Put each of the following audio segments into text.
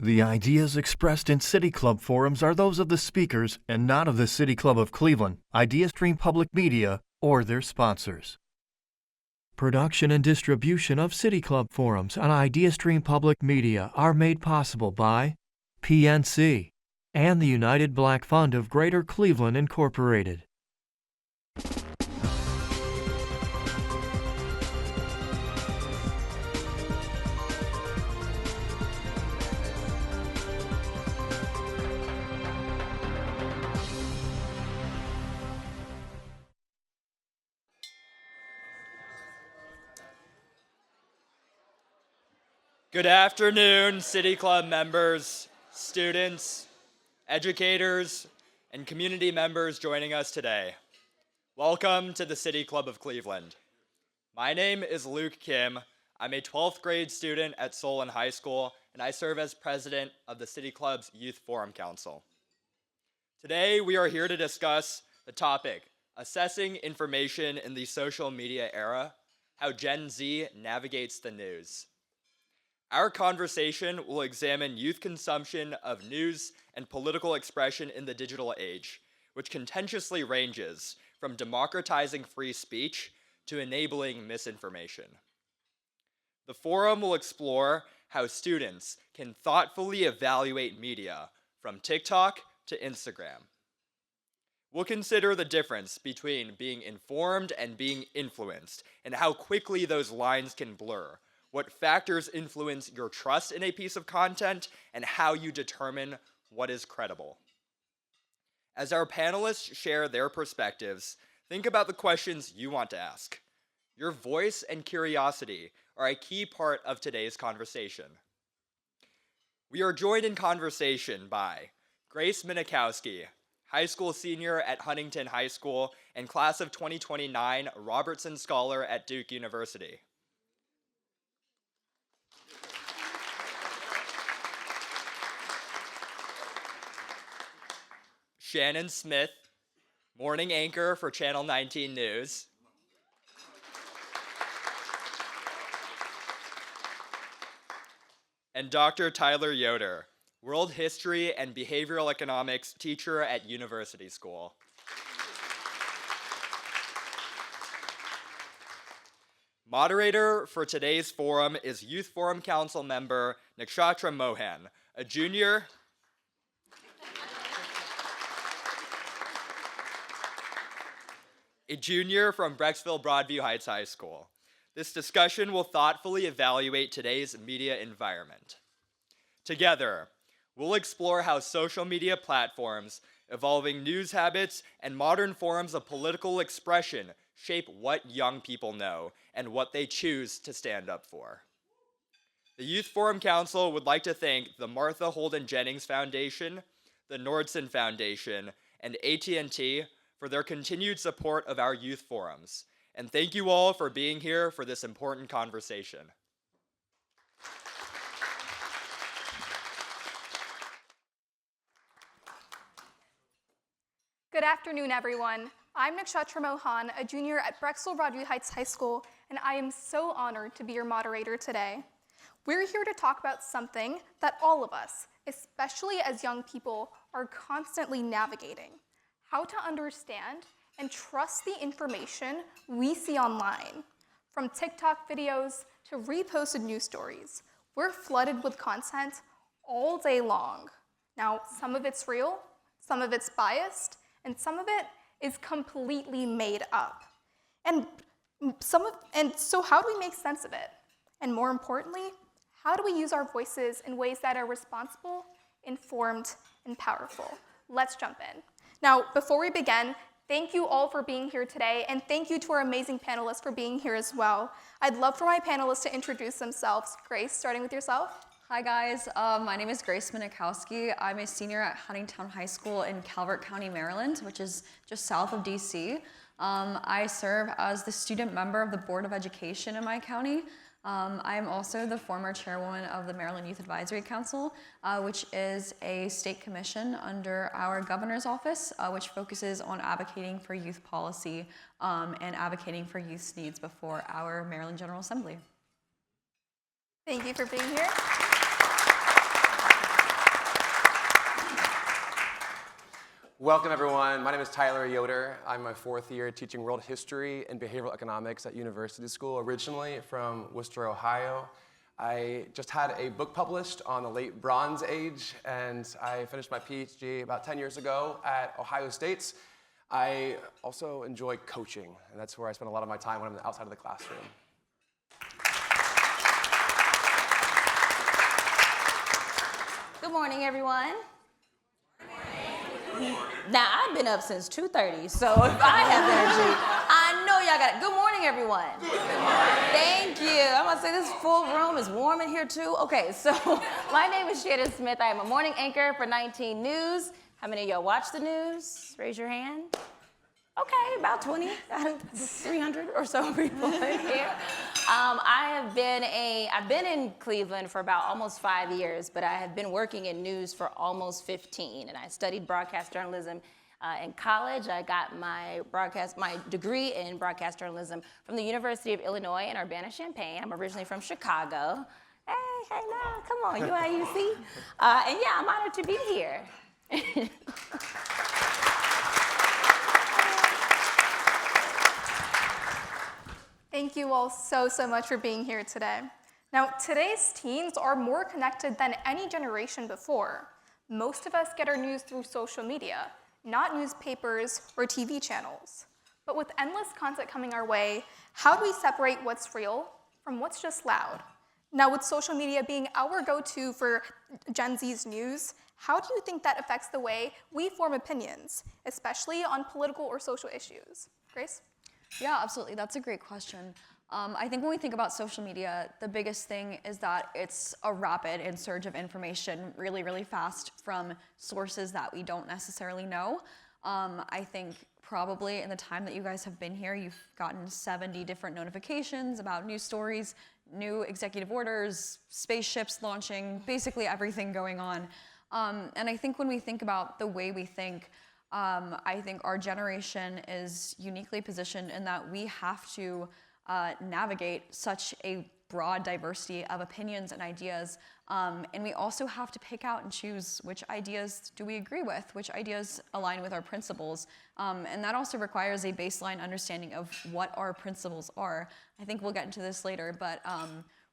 The ideas expressed in City Club forums are those of the speakers and not of the City Club of Cleveland, IdeaStream Public Media, or their sponsors. Production and distribution of City Club forums on IdeaStream Public Media are made possible by PNC and the United Black Fund of Greater Cleveland, Incorporated. Good afternoon, City Club members, students, educators, and community members joining us today. Welcome to the City Club of Cleveland. My name is Luke Kim. I'm a 12th grade student at Solon High School, and I serve as president of the City Club's Youth Forum Council. Today, we are here to discuss the topic, assessing information in the social media era, how Gen Z navigates the news. Our conversation will examine youth consumption of news and political expression in the digital age, which contentiously ranges from democratizing free speech to enabling misinformation. The forum will explore how students can thoughtfully evaluate media from TikTok to Instagram. We'll consider the difference between being informed and being influenced and how quickly those lines can blur, what factors influence your trust in a piece of content, and how you determine what is credible. As our panelists share their perspectives, think about the questions you want to ask. Your voice and curiosity are a key part of today's conversation. We are joined in conversation by Grace Minakowski, high school senior at Huntingtown High School and class of 2029 Robertson Scholar at Duke University. Shannon Smith, morning anchor for Channel 19 News. And Dr. Tyler Yoder, world history and behavioral economics teacher at University School. Moderator for today's forum is Youth Forum Council member Nakshatra Mohan, a junior from Brecksville-Broadview Heights High School. This discussion will thoughtfully evaluate today's media environment. Together, we'll explore how social media platforms, evolving news habits, and modern forms of political expression shape what young people know and what they choose to stand up for. The Youth Forum Council would like to thank the Martha Holden Jennings Foundation, the Nordson Foundation, and AT&T for their continued support of our youth forums. And thank you all for being here for this important conversation. Good afternoon, everyone. I'm Nakshatra Mohan, a junior at Brecksville-Broadview Heights High School, and I am so honored to be your moderator today. We're here to talk about something that all of us, especially as young people, are constantly navigating: how to understand and trust the information we see online. From TikTok videos to reposted news stories, we're flooded with content all day long. Now, some of it's real, some of it's biased, and some of it is completely made up. And so how do we make sense of it? And more importantly, how do we use our voices in ways that are responsible, informed, and powerful? Let's jump in. Now, before we begin, thank you all for being here today, and thank you to our amazing panelists for being here as well. I'd love for my panelists to introduce themselves. Grace, starting with yourself. Hi guys, my name is Grace Minakowski. I'm a senior at Huntingtown High School in Calvert County, Maryland, which is just south of DC. I serve as the student member of the Board of Education in my county. I am also the former chairwoman of the Maryland Youth Advisory Council, which is a state commission under our governor's office, which focuses on advocating for youth policy and advocating for youth's needs before our Maryland General Assembly. Thank you for being here. Welcome, everyone. My name is Tyler Yoder. I'm my 4th year teaching world history and behavioral economics at University School, originally from Worcester, Ohio. I just had a book published on the late Bronze Age, and I finished my PhD about 10 years ago at Ohio State. I also enjoy coaching, and that's where I spend a lot of my time when I'm outside of the classroom. Good morning, everyone. Now, I've been up since 2:30, so if I have energy, I know y'all got it. Good morning, everyone. Good morning. Thank you. I'm gonna say this full room is warm in here, too. Okay, so my name is Shannon Smith. I am a morning anchor for 19 News. How many of y'all watch the news? Raise your hand. Okay, about 20 out of 300 or so people in here. I've been in Cleveland for about almost 5 years, but I have been working in news for almost 15, and I studied broadcast journalism in college. I got my degree in broadcast journalism from the University of Illinois in Urbana-Champaign. I'm originally from Chicago. Hey, now, come on, UIUC. And yeah, I'm honored to be here. Thank you all so much for being here today. Now, today's teens are more connected than any generation before. Most of us get our news through social media, not newspapers or TV channels. But with endless content coming our way, how do we separate what's real from what's just loud? Now, with social media being our go-to for Gen Z's news, how do you think that affects the way we form opinions, especially on political or social issues? Grace? Yeah, absolutely. That's a great question. I think when we think about social media, the biggest thing is that it's a rapid surge of information really, really fast from sources that we don't necessarily know. I think probably in the time that you guys have been here, you've gotten 70 different notifications about news stories, new executive orders, spaceships launching, basically everything going on. And I think when we think about the way we think, I think our generation is uniquely positioned in that we have to navigate such a broad diversity of opinions and ideas, and we also have to pick out and choose which ideas do we agree with, which ideas align with our principles, and that also requires a baseline understanding of what our principles are. I think we'll get into this later, but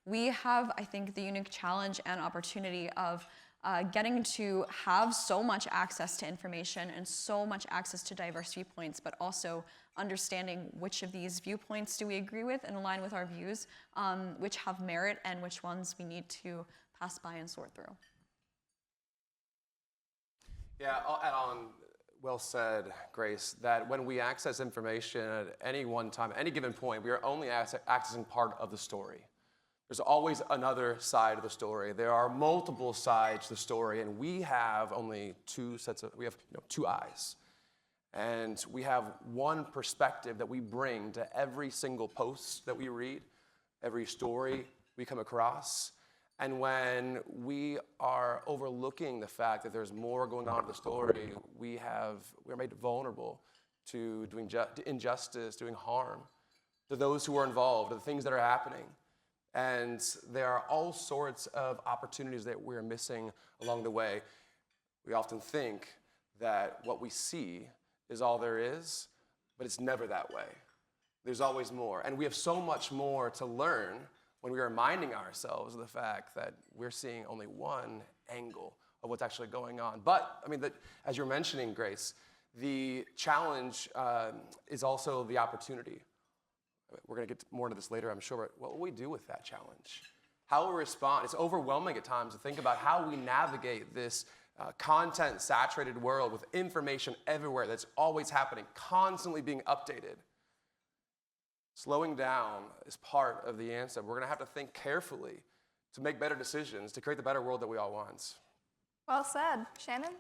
we have, I think, the unique challenge and opportunity of getting to have so much access to information and so much access to diverse viewpoints, but also understanding which of these viewpoints do we agree with and align with our views, which have merit and which ones we need to pass by and sort through. Yeah, I'll add on, well said, Grace, that when we access information at any one time, at any given point, we are only accessing part of the story. There's always another side of the story. There are multiple sides to the story, and we have only two eyes. And we have one perspective that we bring to every single post that we read, every story we come across. And when we are overlooking the fact that there's more going on in the story, we're made vulnerable to doing injustice, doing harm to those who are involved, to the things that are happening. And there are all sorts of opportunities that we're missing along the way. We often think that what we see is all there is, but it's never that way. There's always more. And we have so much more to learn when we are reminding ourselves of the fact that we're seeing only one angle of what's actually going on. But, as you're mentioning, Grace, the challenge is also the opportunity. We're going to get more into this later, I'm sure, but what will we do with that challenge? How will we respond? It's overwhelming at times to think about how we navigate this content-saturated world with information everywhere that's always happening, constantly being updated. Slowing down is part of the answer. We're going to have to think carefully to make better decisions, to create the better world that we all want. Well said. Shannon?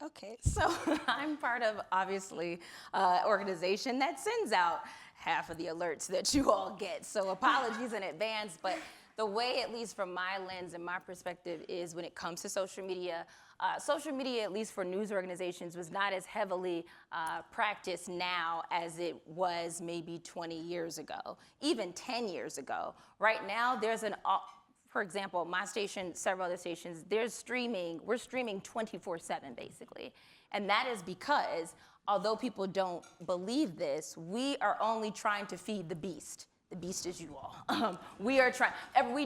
Okay, so I'm part of, obviously, an organization that sends out half of the alerts that you all get. So apologies in advance, but the way, at least from my lens and my perspective, is when it comes to social media, at least for news organizations, was not as heavily practiced now as it was maybe 20 years ago, even 10 years ago. Right now, for example, my station, several other stations, we're streaming 24/7 basically. And that is because, although people don't believe this, we are only trying to feed the beast. The beast is you all. We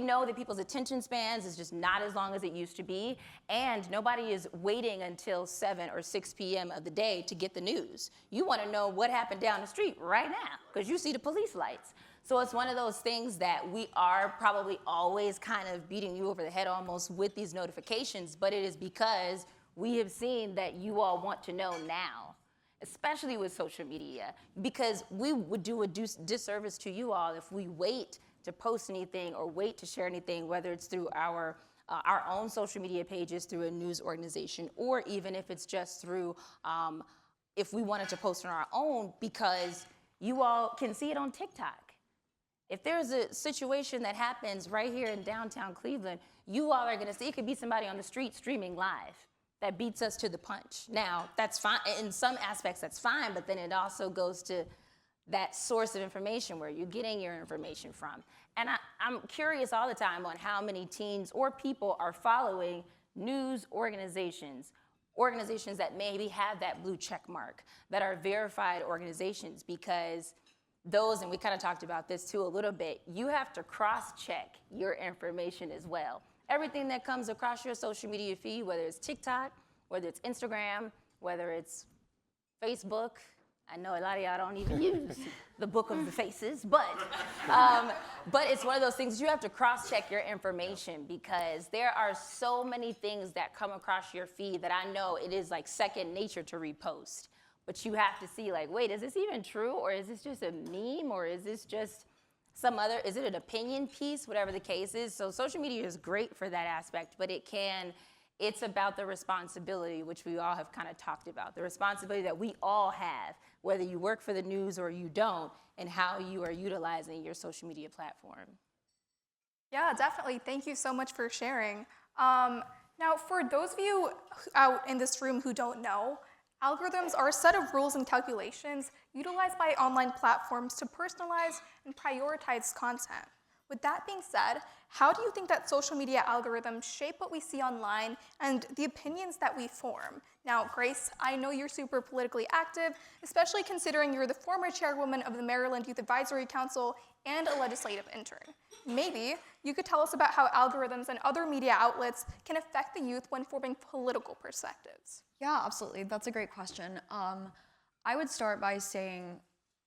know that people's attention spans is just not as long as it used to be, and nobody is waiting until 7 or 6 p.m. of the day to get the news. You want to know what happened down the street right now, because you see the police lights. So it's one of those things that we are probably always kind of beating you over the head almost with these notifications, but it is because we have seen that you all want to know now, especially with social media, because we would do a disservice to you all if we wait to post anything or wait to share anything, whether it's through our own social media pages, through a news organization, or even if it's just through, if we wanted to post on our own, because you all can see it on TikTok. If there's a situation that happens right here in downtown Cleveland, you all are gonna see, it could be somebody on the street streaming live that beats us to the punch. Now, that's fine, in some aspects that's fine, but then it also goes to that source of information, where you're getting your information from. And I'm curious all the time on how many teens or people are following news organizations that maybe have that blue check mark, that are verified organizations, because those, and we kind of talked about this too a little bit, you have to cross-check your information as well. Everything that comes across your social media feed, whether it's TikTok, whether it's Instagram, whether it's Facebook. I know a lot of y'all don't even use the book of the faces, but it's one of those things you have to cross-check your information, because there are so many things that come across your feed that I know it is like second nature to repost. But you have to see, like, wait, is this even true? Or is this just a meme? Or is this just is it an opinion piece? Whatever the case is. So social media is great for that aspect, but it's about the responsibility, which we all have kind of talked about. The responsibility that we all have, whether you work for the news or you don't, and how you are utilizing your social media platform. Yeah, definitely. Thank you so much for sharing. Now, for those of you out in this room who don't know, algorithms are a set of rules and calculations utilized by online platforms to personalize and prioritize content. With that being said, how do you think that social media algorithms shape what we see online and the opinions that we form? Now, Grace, I know you're super politically active, especially considering you're the former chairwoman of the Maryland Youth Advisory Council and a legislative intern. Maybe you could tell us about how algorithms and other media outlets can affect the youth when forming political perspectives. Yeah, absolutely. That's a great question. I would start by saying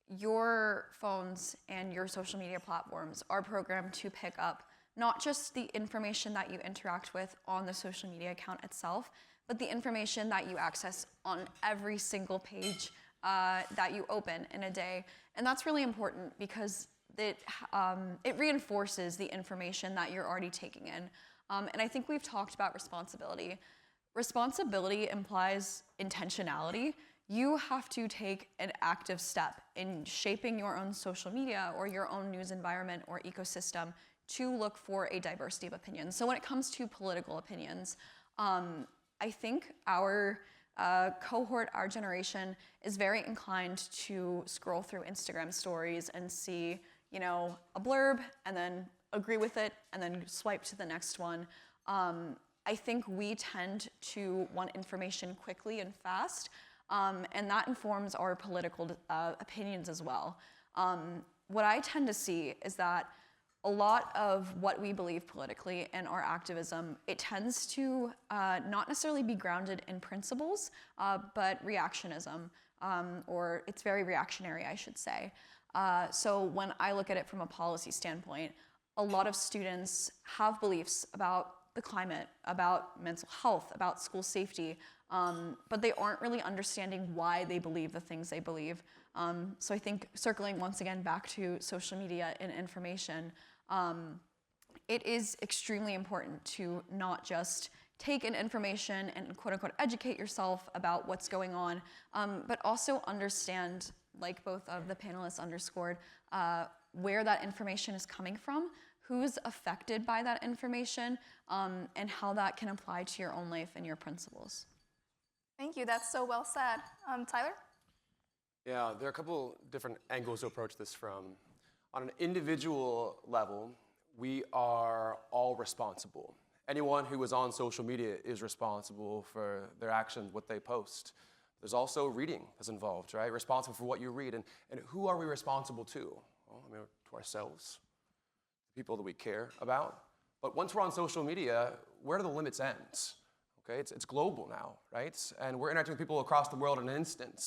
your phones and your social media platforms are programmed to pick up not just the information that you interact with on the social media account itself, but the information that you access on every single page that you open in a day. And that's really important because it reinforces the information that you're already taking in. And I think we've talked about responsibility. Responsibility implies intentionality. You have to take an active step in shaping your own social media or your own news environment or ecosystem to look for a diversity of opinions. So when it comes to political opinions, I think our cohort, our generation, is very inclined to scroll through Instagram stories and see, a blurb and then agree with it and then swipe to the next one. I think we tend to want information quickly and fast, and that informs our political opinions as well. What I tend to see is that a lot of what we believe politically and our activism, it tends to not necessarily be grounded in principles, but reactionism, or it's very reactionary, I should say. So when I look at it from a policy standpoint, a lot of students have beliefs about the climate, about mental health, about school safety, but they aren't really understanding why they believe the things they believe. So I think circling once again back to social media and information, it is extremely important to not just take in information and quote unquote educate yourself about what's going on, but also understand, like both of the panelists underscored, where that information is coming from, who's affected by that information, and how that can apply to your own life and your principles. Thank you, that's so well said. Tyler? Yeah, there are a couple different angles to approach this from. On an individual level, we are all responsible. Anyone who is on social media is responsible for their actions, what they post. There's also reading that's involved, right? Responsible for what you read. And who are we responsible to? Well, I mean, to ourselves, people that we care about. But once we're on social media, where do the limits end? Okay, it's global now, right? And we're interacting with people across the world in an instant.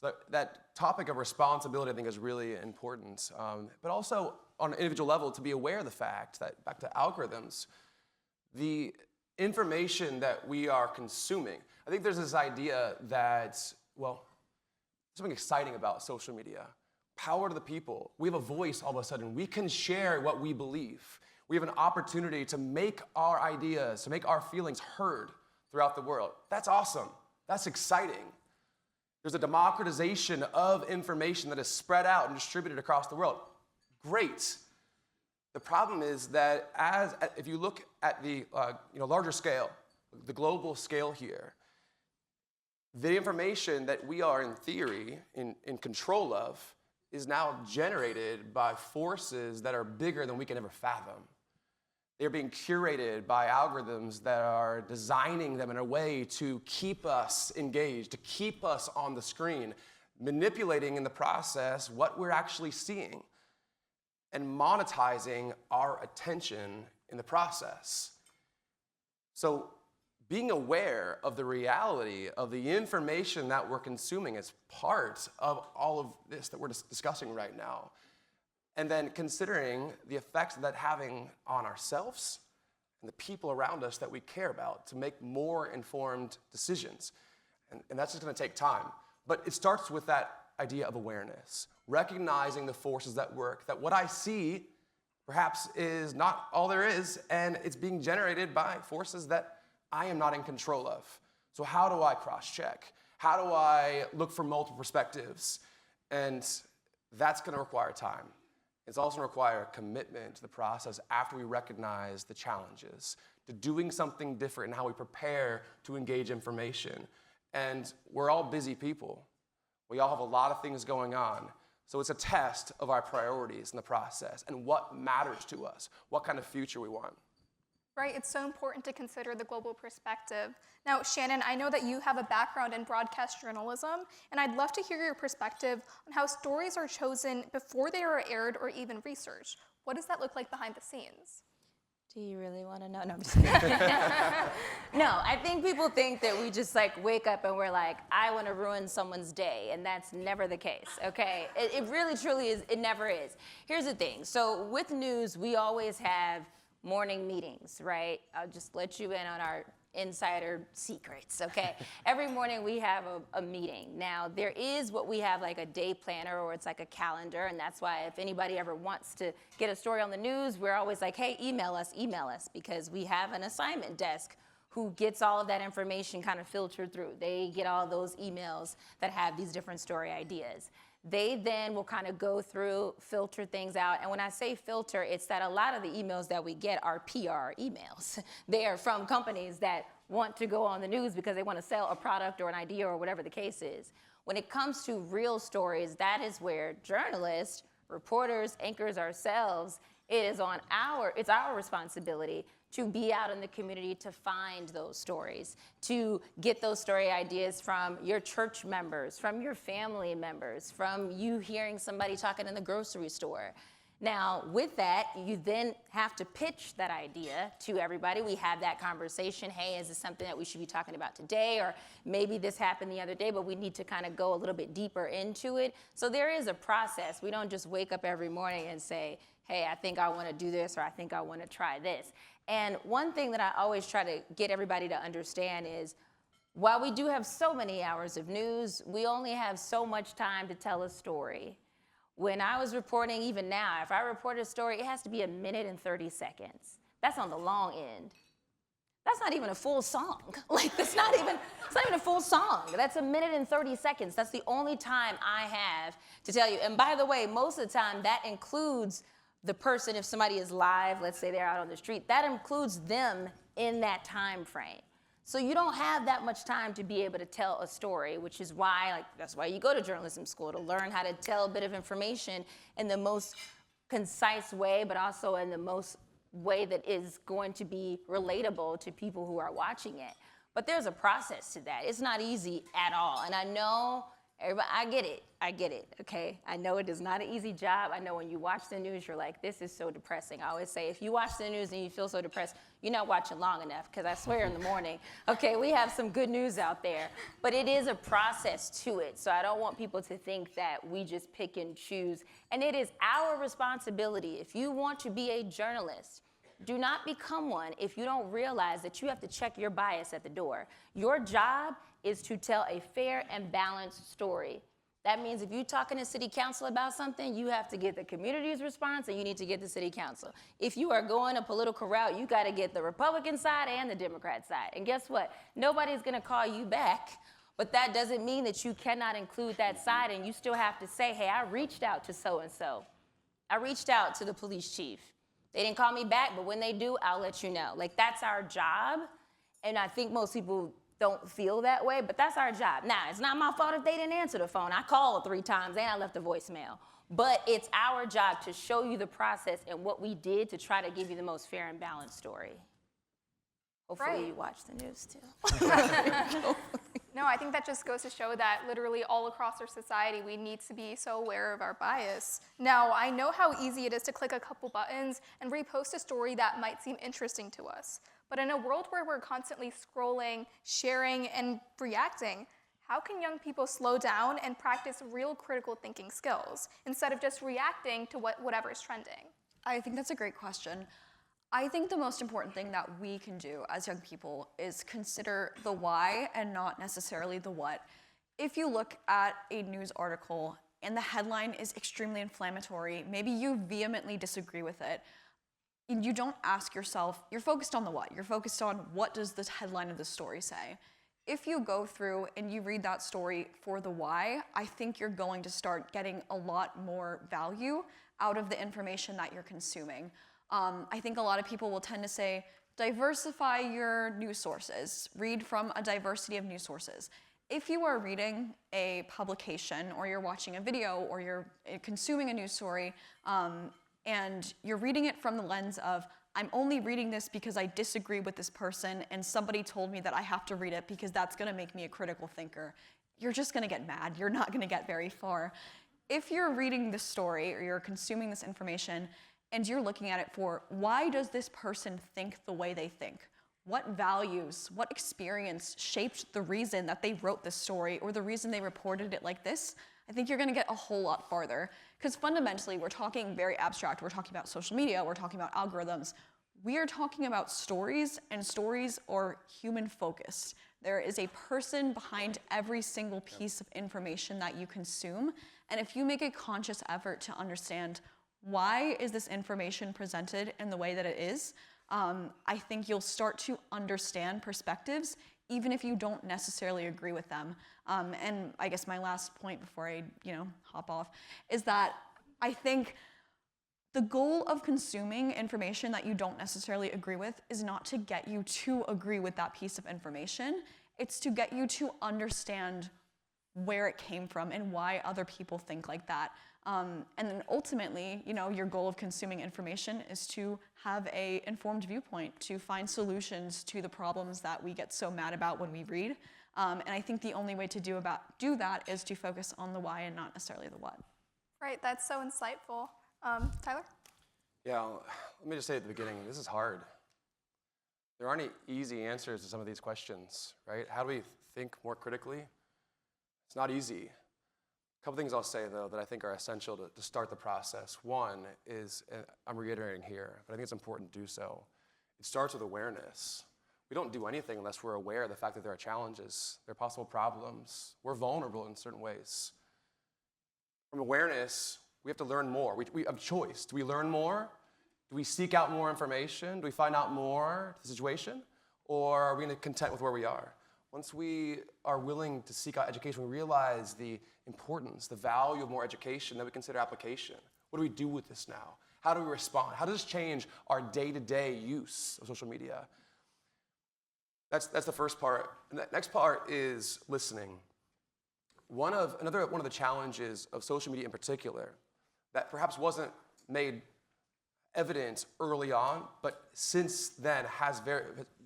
So that topic of responsibility, I think, is really important. But also, on an individual level, to be aware of the fact that, back to algorithms, the information that we are consuming, I think there's this idea that, well, there's something exciting about social media. Power to the people. We have a voice all of a sudden. We can share what we believe. We have an opportunity to make our ideas, to make our feelings heard throughout the world. That's awesome. That's exciting. There's a democratization of information that is spread out and distributed across the world. Great. The problem is that if you look at the larger scale, the global scale here, the information that we are in theory in control of is now generated by forces that are bigger than we can ever fathom. They're being curated by algorithms that are designing them in a way to keep us engaged, to keep us on the screen, manipulating in the process what we're actually seeing, and monetizing our attention in the process. So being aware of the reality of the information that we're consuming is part of all of this that we're discussing right now. And then considering the effects that's having on ourselves and the people around us that we care about to make more informed decisions. And that's just going to take time. But it starts with that idea of awareness, recognizing the forces that work, that what I see perhaps is not all there is, and it's being generated by forces that I am not in control of. So how do I cross-check? How do I look for multiple perspectives? And that's going to require time. It's also going to require a commitment to the process after we recognize the challenges, to doing something different in how we prepare to engage information. And we're all busy people. We all have a lot of things going on. So it's a test of our priorities in the process and what matters to us, what kind of future we want. Right, it's so important to consider the global perspective. Now, Shannon, I know that you have a background in broadcast journalism, and I'd love to hear your perspective on how stories are chosen before they are aired or even researched. What does that look like behind the scenes? Do you really want to know? No, I'm just kidding. No, I think people think that we just wake up and we're like, I want to ruin someone's day, and that's never the case, okay? It really, truly is, it never is. Here's the thing, so with news, we always have morning meetings, right? I'll just let you in on our insider secrets, okay? Every morning we have a meeting. Now, there is what we have like a day planner, or it's like a calendar, and that's why if anybody ever wants to get a story on the news, we're always like, hey, email us, because we have an assignment desk who gets all of that information kind of filtered through. They get all those emails that have these different story ideas. They then will kind of go through, filter things out. And when I say filter, it's that a lot of the emails that we get are PR emails. They are from companies that want to go on the news because they want to sell a product or an idea or whatever the case is. When it comes to real stories, that is where journalists, reporters, anchors ourselves, it's our responsibility to be out in the community to find those stories, to get those story ideas from your church members, from your family members, from you hearing somebody talking in the grocery store. Now, with that, you then have to pitch that idea to everybody. We have that conversation. Hey, is this something that we should be talking about today? Or maybe this happened the other day, but we need to kind of go a little bit deeper into it. So there is a process. We don't just wake up every morning and say, hey, I think I want to do this, or I think I want to try this. And one thing that I always try to get everybody to understand is, while we do have so many hours of news, we only have so much time to tell a story. When I was reporting, even now, if I report a story, it has to be 1 minute and 30 seconds. That's on the long end. That's not even a full song. It's not even a full song. That's 1 minute and 30 seconds. That's the only time I have to tell you. And by the way, most of the time, that includes the person, if somebody is live, let's say they're out on the street, that includes them in that time frame. So you don't have that much time to be able to tell a story, which is why, that's why you go to journalism school, to learn how to tell a bit of information in the most concise way, but also in the most way that is going to be relatable to people who are watching it. But there's a process to that. It's not easy at all. And I know everybody, I get it, okay? I know it is not an easy job. I know when you watch the news, you're like, this is so depressing. I always say, if you watch the news and you feel so depressed, you're not watching long enough, because I swear in the morning, okay, we have some good news out there. But it is a process to it. So I don't want people to think that we just pick and choose. And it is our responsibility. If you want to be a journalist, do not become one if you don't realize that you have to check your bias at the door. Your job is to tell a fair and balanced story. That means if you're talking to city council about something, you have to get the community's response and you need to get the city council. If you are going a political route, you got to get the Republican side and the Democrat side. And guess what? Nobody's going to call you back, but that doesn't mean that you cannot include that side, and you still have to say, hey, I reached out to so-and-so. I reached out to the police chief. They didn't call me back, but when they do, I'll let you know. Like, that's our job, and I think most people don't feel that way, but that's our job. Now, it's not my fault if they didn't answer the phone. I called 3 times and I left a voicemail. But it's our job to show you the process and what we did to try to give you the most fair and balanced story. Hopefully you watch the news too. No, I think that just goes to show that literally all across our society, we need to be so aware of our bias. Now, I know how easy it is to click a couple buttons and repost a story that might seem interesting to us. But in a world where we're constantly scrolling, sharing, and reacting, how can young people slow down and practice real critical thinking skills instead of just reacting to whatever is trending? I think that's a great question. I think the most important thing that we can do as young people is consider the why and not necessarily the what. If you look at a news article and the headline is extremely inflammatory, maybe you vehemently disagree with it, and you don't ask yourself, you're focused on the what. You're focused on what does this headline of the story say. If you go through and you read that story for the why, I think you're going to start getting a lot more value out of the information that you're consuming. I think a lot of people will tend to say, diversify your news sources. Read from a diversity of news sources. If you are reading a publication or you're watching a video or you're consuming a news story and you're reading it from the lens of, I'm only reading this because I disagree with this person and somebody told me that I have to read it because that's going to make me a critical thinker, you're just going to get mad. You're not going to get very far. If you're reading this story or you're consuming this information and you're looking at it for, why does this person think the way they think? What values, what experience shaped the reason that they wrote this story or the reason they reported it like this? I think you're going to get a whole lot farther. Because fundamentally, we're talking very abstract. We're talking about social media. We're talking about algorithms. We are talking about stories, and stories are human-focused. There is a person behind every single piece of information that you consume. And if you make a conscious effort to understand why is this information presented in the way that it is, I think you'll start to understand perspectives, even if you don't necessarily agree with them. And I guess my last point before I, hop off, is that I think the goal of consuming information that you don't necessarily agree with is not to get you to agree with that piece of information. It's to get you to understand where it came from and why other people think like that. And then ultimately, your goal of consuming information is to have an informed viewpoint, to find solutions to the problems that we get so mad about when we read. And I think the only way to do that is to focus on the why and not necessarily the what. Right, that's so insightful. Tyler? Yeah, let me just say at the beginning, this is hard. There aren't any easy answers to some of these questions, right? How do we think more critically? It's not easy. A couple things I'll say, though, that I think are essential to start the process. One is, and I'm reiterating here, but I think it's important to do so, it starts with awareness. We don't do anything unless we're aware of the fact that there are challenges, there are possible problems. We're vulnerable in certain ways. From awareness, we have to learn more. We have choice. Do we learn more? Do we seek out more information? Do we find out more to the situation? Or are we going to content with where we are? Once we are willing to seek out education, we realize the importance, the value of more education, then we consider application. What do we do with this now? How do we respond? How does this change our day-to-day use of social media? That's the first part. And the next part is listening. One of the challenges of social media in particular that perhaps wasn't made evident early on, but since then has very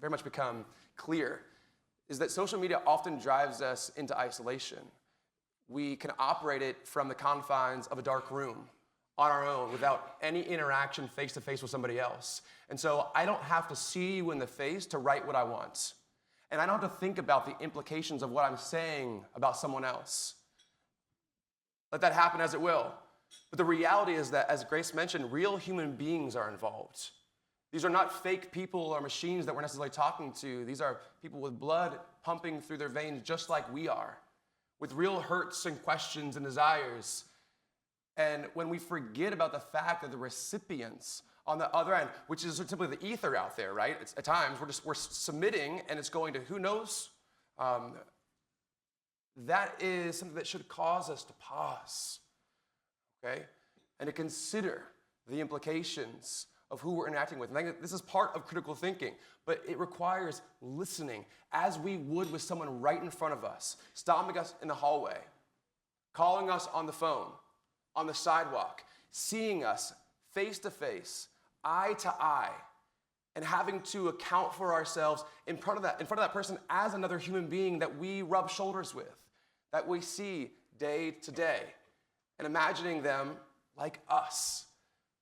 much become clear, is that social media often drives us into isolation. We can operate it from the confines of a dark room on our own without any interaction face-to-face with somebody else. And so I don't have to see you in the face to write what I want. And I don't have to think about the implications of what I'm saying about someone else. Let that happen as it will. But the reality is that, as Grace mentioned, real human beings are involved. These are not fake people or machines that we're necessarily talking to. These are people with blood pumping through their veins just like we are, with real hurts and questions and desires. And when we forget about the fact that the recipients on the other end, which is simply the ether out there, right? It's, at times we're submitting and it's going to who knows. That is something that should cause us to pause, okay? And to consider the implications of who we're interacting with. And I think this is part of critical thinking, but it requires listening as we would with someone right in front of us, stopping us in the hallway, calling us on the phone, on the sidewalk, seeing us face to face, eye to eye, and having to account for ourselves in front of that person as another human being that we rub shoulders with, that we see day to day, and imagining them like us.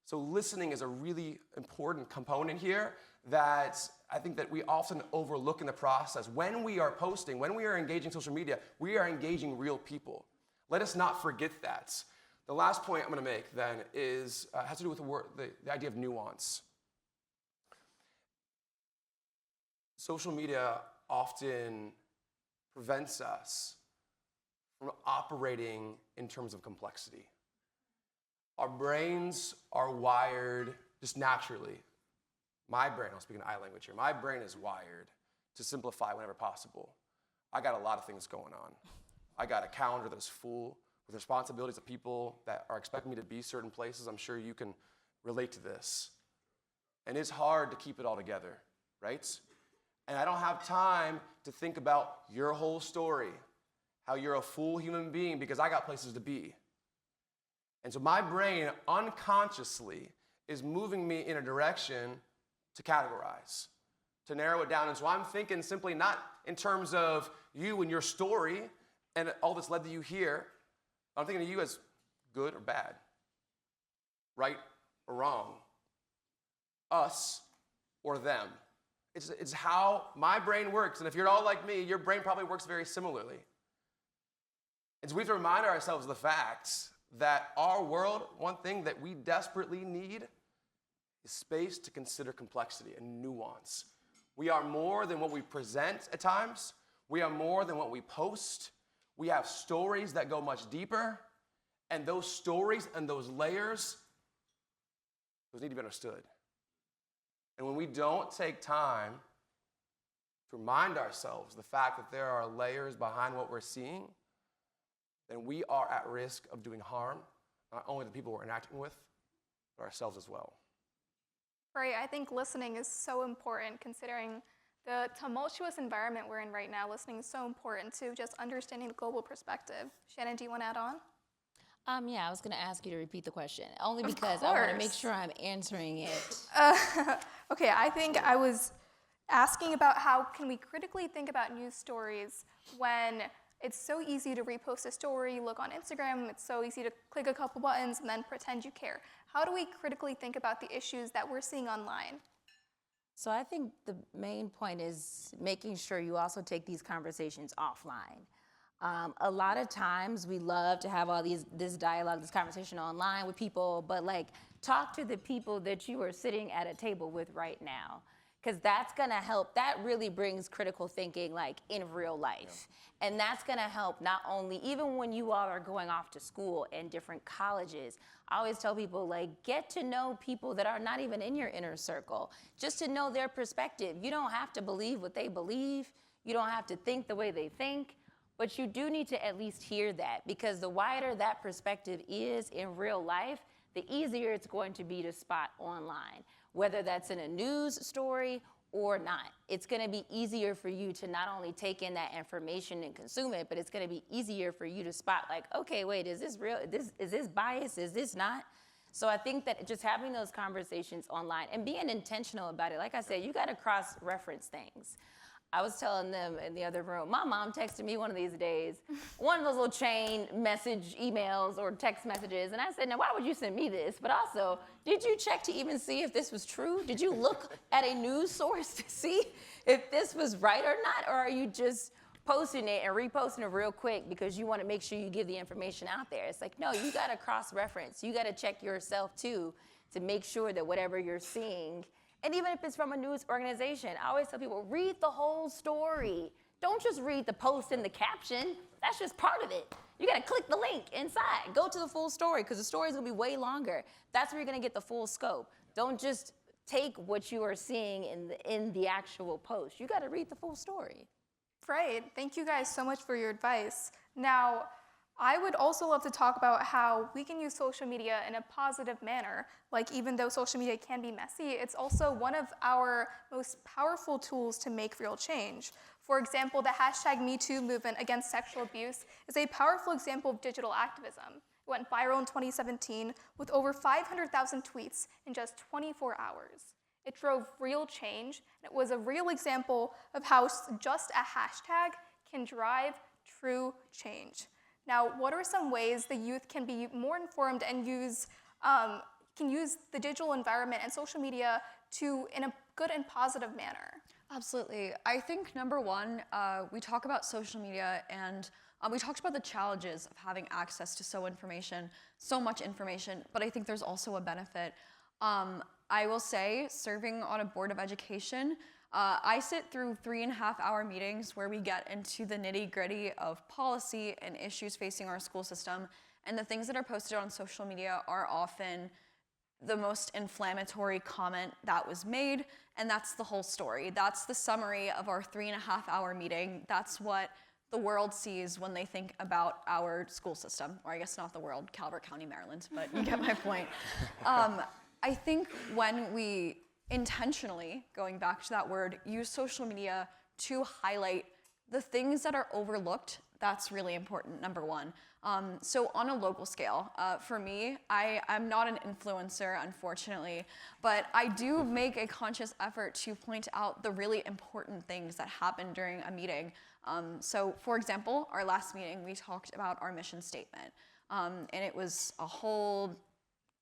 So listening is a really important component here that I think that we often overlook in the process. When we are posting, when we are engaging social media, we are engaging real people. Let us not forget that. The last point I'm going to make then is has to do with the idea of nuance. Social media often prevents us from operating in terms of complexity. Our brains are wired just naturally. My brain, I'll speak in I language here, my brain is wired to simplify whenever possible. I got a lot of things going on. I got a calendar that's full with responsibilities of people that are expecting me to be certain places. I'm sure you can relate to this. And it's hard to keep it all together, right? And I don't have time to think about your whole story, how you're a full human being, because I got places to be. And so my brain unconsciously is moving me in a direction to categorize, to narrow it down. And so I'm thinking simply not in terms of you and your story and all that's led to you here. I'm thinking of you as good or bad, right or wrong, us or them. It's how my brain works. And if you're all like me, your brain probably works very similarly. And so we have to remind ourselves of the fact that our world, one thing that we desperately need is space to consider complexity and nuance. We are more than what we present at times. We are more than what we post. We have stories that go much deeper, and those stories and those layers, those need to be understood. And when we don't take time to remind ourselves the fact that there are layers behind what we're seeing, then we are at risk of doing harm, not only to the people we're interacting with, but ourselves as well. Right, I think listening is so important considering the tumultuous environment we're in right now. Listening is so important to just understanding the global perspective. Shannon, do you want to add on? Yeah, I was going to ask you to repeat the question, only because I want to make sure I'm answering it. Okay, I think I was asking about how can we critically think about news stories when it's so easy to repost a story, look on Instagram, it's so easy to click a couple buttons and then pretend you care. How do we critically think about the issues that we're seeing online? So I think the main point is making sure you also take these conversations offline. A lot of times we love to have all this dialogue, this conversation online with people, but like talk to the people that you are sitting at a table with right now. Because that's going to help. That really brings critical thinking like in real life. Yeah. And that's going to help not only, even when you all are going off to school in different colleges, I always tell people like get to know people that are not even in your inner circle, just to know their perspective. You don't have to believe what they believe. You don't have to think the way they think, but you do need to at least hear that, because the wider that perspective is in real life, the easier it's going to be to spot online. Whether that's in a news story or not, it's going to be easier for you to not only take in that information and consume it, but it's going to be easier for you to spot like, okay, wait, is this real? Is this bias? Is this not? So I think that just having those conversations online and being intentional about it, like I said, you got to cross-reference things. I was telling them in the other room, my mom texted me one of these days, one of those little chain message emails or text messages, and I said, now why would you send me this? But also, did you check to even see if this was true? Did you look at a news source to see if this was right or not? Or are you just posting it and reposting it real quick because you want to make sure you give the information out there? It's like, no, you got to cross-reference. You got to check yourself too to make sure that whatever you're seeing, and even if it's from a news organization, I always tell people, read the whole story. Don't just read the post and the caption. That's just part of it. You gotta click the link inside. Go to the full story, because the story is gonna be way longer. That's where you're gonna get the full scope. Don't just take what you are seeing in the actual post. You gotta read the full story. Great. Thank you guys so much for your advice. Now, I would also love to talk about how we can use social media in a positive manner. Like, even though social media can be messy, it's also one of our most powerful tools to make real change. For example, the hashtag #MeToo movement against sexual abuse is a powerful example of digital activism. It went viral in 2017 with over 500,000 tweets in just 24 hours. It drove real change, and it was a real example of how just a hashtag can drive true change. Now, what are some ways the youth can be more informed and can use the digital environment and social media in a good and positive manner? Absolutely. I think number one, we talk about social media and we talked about the challenges of having access to so much information, but I think there's also a benefit. I will say, serving on a board of education, I sit through 3.5-hour meetings where we get into the nitty-gritty of policy and issues facing our school system, and the things that are posted on social media are often the most inflammatory comment that was made, and that's the whole story. That's the summary of our 3.5-hour meeting. That's what the world sees when they think about our school system, or I guess not the world, Calvert County, Maryland, but you get my point. I think when we intentionally, going back to that word, use social media to highlight the things that are overlooked, that's really important, number one. So on a local scale, for me, I'm not an influencer, unfortunately, but I do make a conscious effort to point out the really important things that happen during a meeting. So for example, our last meeting, we talked about our mission statement, and it was a whole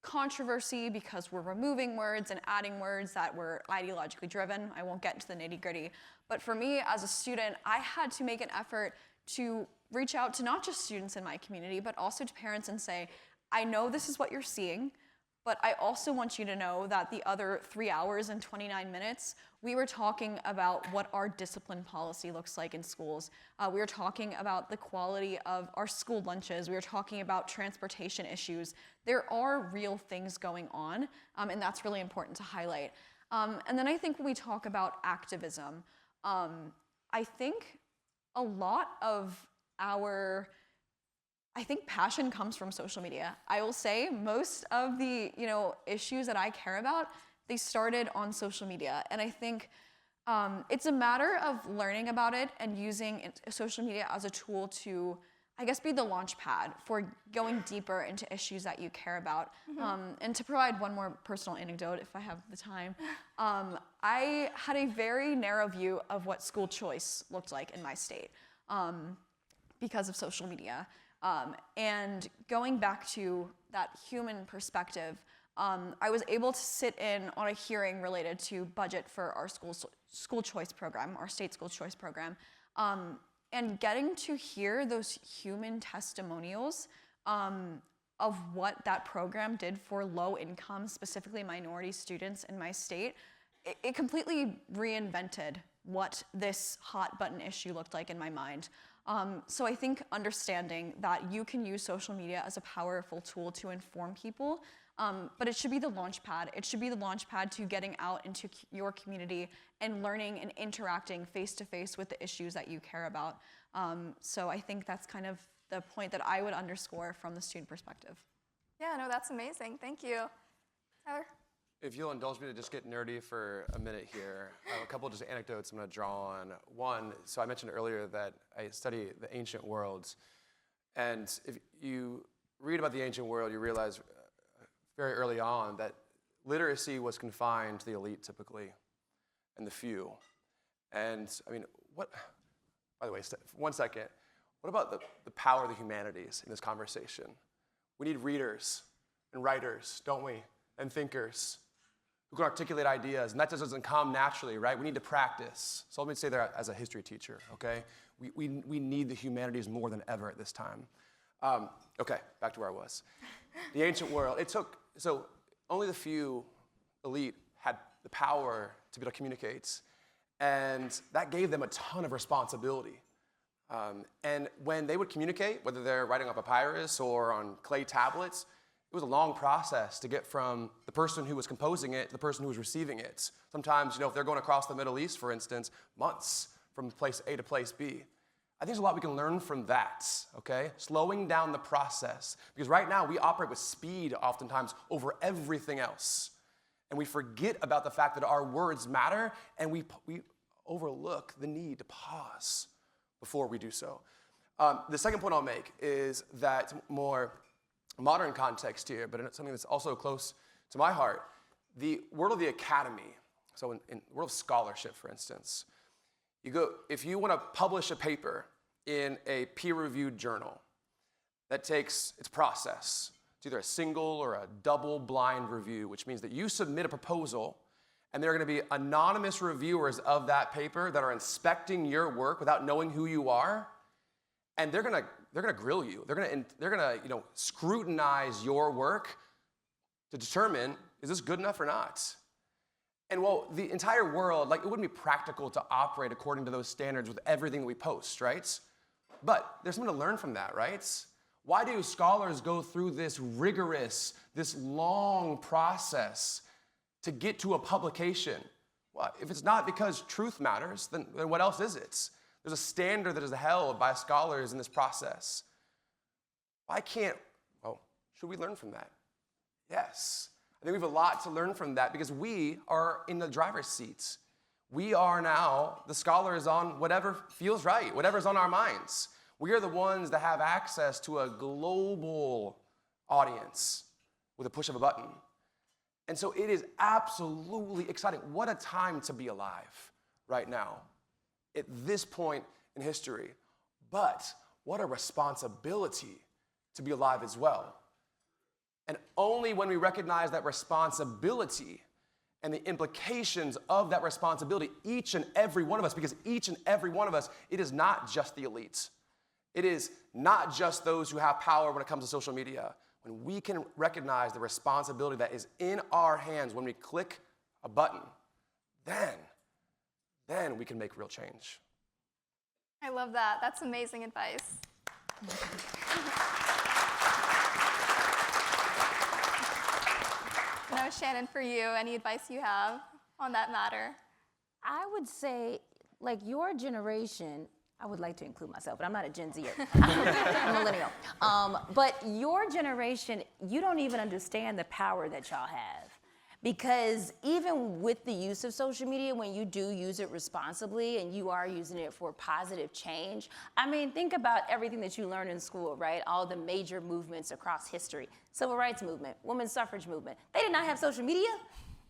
controversy because we're removing words and adding words that were ideologically driven. I won't get into the nitty-gritty. But for me, as a student, I had to make an effort to reach out to not just students in my community, but also to parents and say, I know this is what you're seeing, but I also want you to know that the other 3 hours and 29 minutes, we were talking about what our discipline policy looks like in schools. We were talking about the quality of our school lunches. We were talking about transportation issues. There are real things going on, and that's really important to highlight. And then I think when we talk about activism, I think a lot of our passion comes from social media. I will say most of the issues that I care about, they started on social media. And I think it's a matter of learning about it and using social media as a tool to, I guess, be the launch pad for going deeper into issues that you care about. And to provide one more personal anecdote, if I have the time, I had a very narrow view of what school choice looked like in my state because of social media. And going back to that human perspective, I was able to sit in on a hearing related to budget for our school choice program, our state school choice program, and getting to hear those human testimonials of what that program did for low-income, specifically minority students in my state, it completely reinvented what this hot-button issue looked like in my mind. So I think understanding that you can use social media as a powerful tool to inform people, but it should be the launch pad. It should be the launch pad to getting out into your community and learning and interacting face-to-face with the issues that you care about. So I think that's kind of the point that I would underscore from the student perspective. Yeah, no, that's amazing. Thank you. Tyler? If you'll indulge me to just get nerdy for a minute here, I have a couple just anecdotes I'm going to draw on. One, so I mentioned earlier that I study the ancient worlds. And if you read about the ancient world, you realize very early on that literacy was confined to the elite typically and the few. And I mean, by the way, 1 second, what about the power of the humanities in this conversation? We need readers and writers, don't we? And thinkers who can articulate ideas, and that just doesn't come naturally, right? We need to practice. So let me say that as a history teacher, okay? We need the humanities more than ever at this time. Okay, back to where I was. The ancient world, so only the few elite had the power to be able to communicate, and that gave them a ton of responsibility. And when they would communicate, whether they're writing on papyrus or on clay tablets, it was a long process to get from the person who was composing it to the person who was receiving it. Sometimes, if they're going across the Middle East, for instance, months from place A to place B. I think there's a lot we can learn from that, okay? Slowing down the process. Because right now, we operate with speed oftentimes over everything else. And we forget about the fact that our words matter, and we overlook the need to pause before we do so. The second point I'll make is that more modern context here, but it's something that's also close to my heart. The world of the academy, so in the world of scholarship, for instance, if you want to publish a paper in a peer-reviewed journal, that takes its process. It's either a single or a double-blind review, which means that you submit a proposal, and there are going to be anonymous reviewers of that paper that are inspecting your work without knowing who you are, and they're going to grill you. They're going to scrutinize your work to determine, is this good enough or not? And well, the entire world, it wouldn't be practical to operate according to those standards with everything that we post, right? But there's something to learn from that, right? Why do scholars go through this rigorous, this long process to get to a publication? Well, if it's not because truth matters, then what else is it? There's a standard that is held by scholars in this process. Should we learn from that? Yes. I think we have a lot to learn from that because we are in the driver's seats. We are now the scholars on whatever feels right, whatever's on our minds. We are the ones that have access to a global audience with a push of a button. And so it is absolutely exciting. What a time to be alive right now at this point in history. But what a responsibility to be alive as well. And only when we recognize that responsibility and the implications of that responsibility, each and every one of us, because each and every one of us, it is not just the elites. It is not just those who have power when it comes to social media. When we can recognize the responsibility that is in our hands when we click a button, then we can make real change. I love that. That's amazing advice. Now, Shannon, for you, any advice you have on that matter? I would say, your generation, I would like to include myself, but I'm not a Gen Zer. I'm a millennial. But your generation, you don't even understand the power that y'all have. Because even with the use of social media, when you do use it responsibly and you are using it for positive change, think about everything that you learn in school, right? All the major movements across history. Civil rights movement, women's suffrage movement. They did not have social media.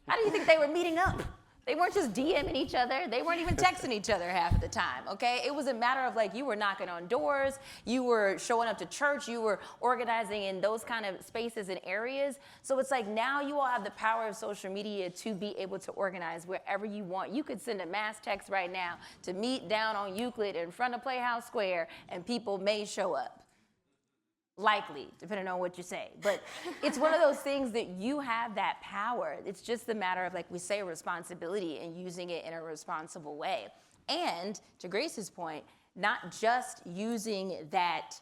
How do you think they were meeting up? They weren't just DMing each other. They weren't even texting each other half of the time, okay? It was a matter of you were knocking on doors, you were showing up to church, you were organizing in those kind of spaces and areas. So it's now you all have the power of social media to be able to organize wherever you want. You could send a mass text right now to meet down on Euclid in front of Playhouse Square and people may show up. Likely, depending on what you say. But it's one of those things that you have that power. It's just a matter of, we say, responsibility and using it in a responsible way. And to Grace's point, not just using that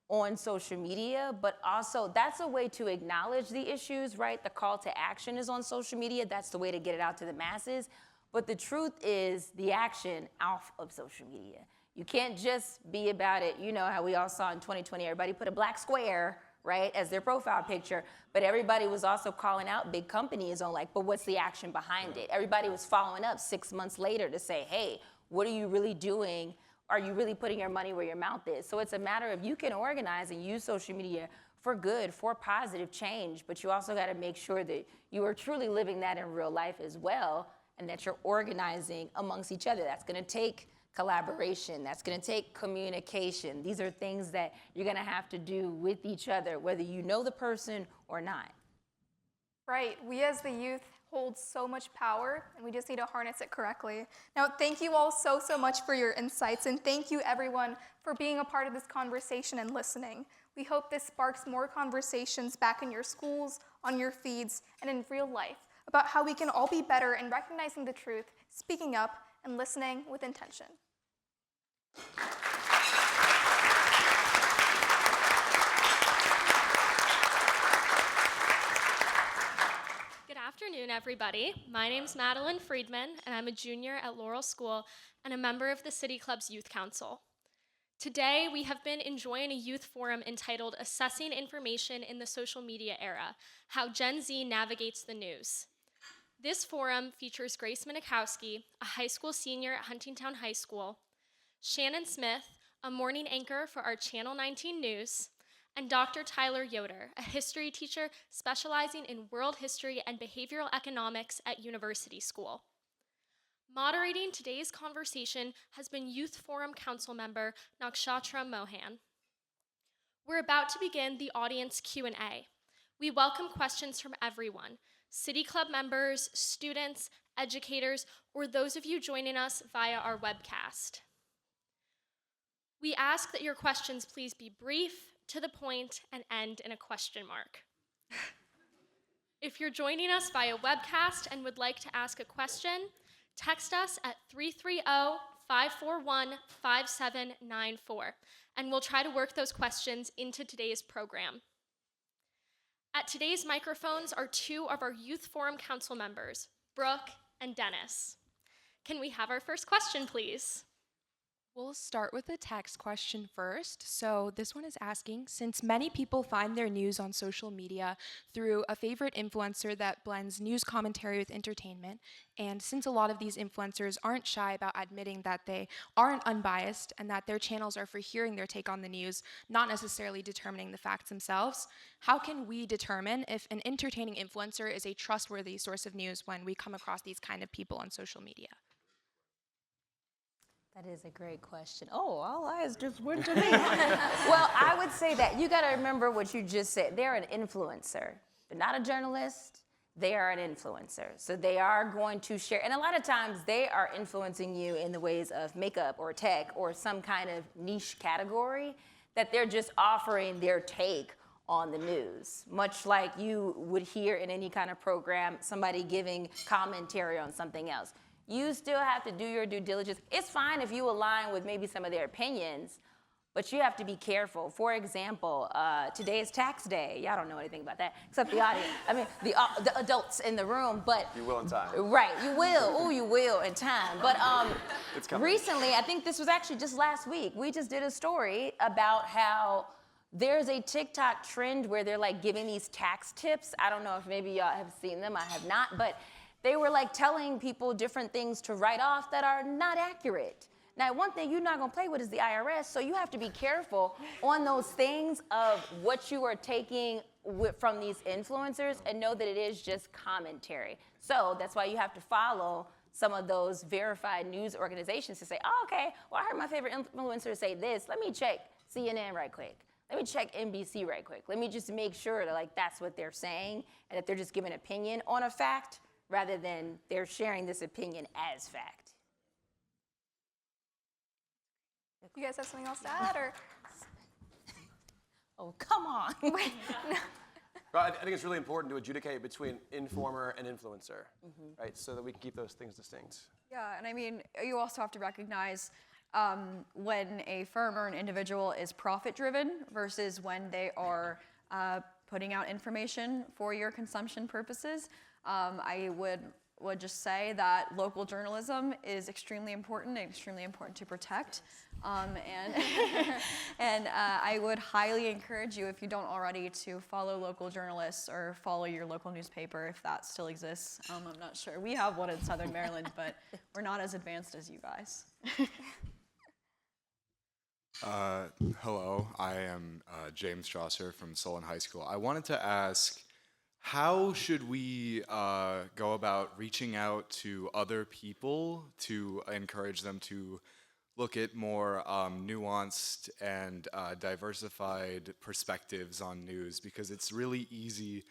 on social media, but also that's a way to acknowledge the issues, right? The call to action is on social media. That's the way to get it out to the masses. But the truth is the action off of social media. You can't just be about it. You know how we all saw in 2020, everybody put a black square, right, as their profile picture, but everybody was also calling out big companies on but what's the action behind it? Everybody was following up 6 months later to say, hey, what are you really doing? Are you really putting your money where your mouth is? So it's a matter of you can organize and use social media for good, for positive change, but you also gotta make sure that you are truly living that in real life as well, and that you're organizing amongst each other. That's gonna take collaboration, that's gonna take communication. These are things that you're gonna have to do with each other, whether you know the person or not. Right, we as the youth hold so much power, and we just need to harness it correctly. Now, thank you all so much for your insights, and thank you everyone for being a part of this conversation and listening. We hope this sparks more conversations back in your schools, on your feeds, and in real life about how we can all be better in recognizing the truth, speaking up, and listening with intention. Good afternoon, everybody. My name's Madeline Friedman, and I'm a junior at Laurel School and a member of the City Club's Youth Council. Today, we have been enjoying a youth forum entitled Assessing Information in the Social Media Era, How Gen Z Navigates the News. This forum features Grace Minakowski, a high school senior at Huntingtown High School, Shannon Smith, a morning anchor for our Channel 19 News, and Dr. Tyler Yoder, a history teacher specializing in world history and behavioral economics at University School. Moderating today's conversation has been Youth Forum Council member Nakshatra Mohan. We're about to begin the audience Q&A. We welcome questions from everyone, City Club members, students, educators, or those of you joining us via our webcast. We ask that your questions please be brief, to the point, and end in a question mark. If you're joining us via webcast and would like to ask a question, text us at 330-541-5794, and we'll try to work those questions into today's program. At today's microphones are two of our Youth Forum Council members, Brooke and Dennis. Can we have our first question, please? We'll start with a text question first. So this one is asking, since many people find their news on social media through a favorite influencer that blends news commentary with entertainment, and since a lot of these influencers aren't shy about admitting that they aren't unbiased and that their channels are for hearing their take on the news, not necessarily determining the facts themselves, how can we determine if an entertaining influencer is a trustworthy source of news when we come across these kind of people on social media? That is a great question. Oh, all eyes just went to me. Well, I would say that you got to remember what you just said. They're an influencer. They're not a journalist. They are an influencer. So they are going to share. And a lot of times they are influencing you in the ways of makeup or tech or some kind of niche category that they're just offering their take on the news. Much like you would hear in any kind of program, somebody giving commentary on something else. You still have to do your due diligence. It's fine if you align with maybe some of their opinions, but you have to be careful. For example, today is tax day. Y'all don't know anything about that, except the audience. I mean, the adults in the room, but. You will in time. Right, you will. Oh, you will in time. But It's coming. recently, I think this was actually just last week, we just did a story about how there's a TikTok trend where they're like giving these tax tips. I don't know if maybe y'all have seen them, I have not, but they were like telling people different things to write off that are not accurate. Now, one thing you're not gonna play with is the IRS, so you have to be careful on those things of what you are taking from these influencers and know that it is just commentary. So that's why you have to follow some of those verified news organizations to say, oh, okay, well, I heard my favorite influencer say this. Let me check CNN right quick. Let me check NBC right quick. Let me just make sure that like that's what they're saying and that they're just giving an opinion on a fact rather than they're sharing this opinion as fact. You guys have something else to add, or? Oh, come on. Right, I think it's really important to adjudicate between informer and influencer, right? So that we can keep those things distinct. Yeah, and I mean, you also have to recognize when a firm or an individual is profit-driven versus when they are putting out information for your consumption purposes. I would just say that local journalism is extremely important and extremely important to protect. And I would highly encourage you, if you don't already, to follow local journalists or follow your local newspaper if that still exists. I'm not sure. We have one in Southern Maryland, but we're not as advanced as you guys. Hello, I am James Strasser from Solon High School. I wanted to ask, how should we go about reaching out to other people to encourage them to look at more nuanced and diversified perspectives on news? Because it's really easy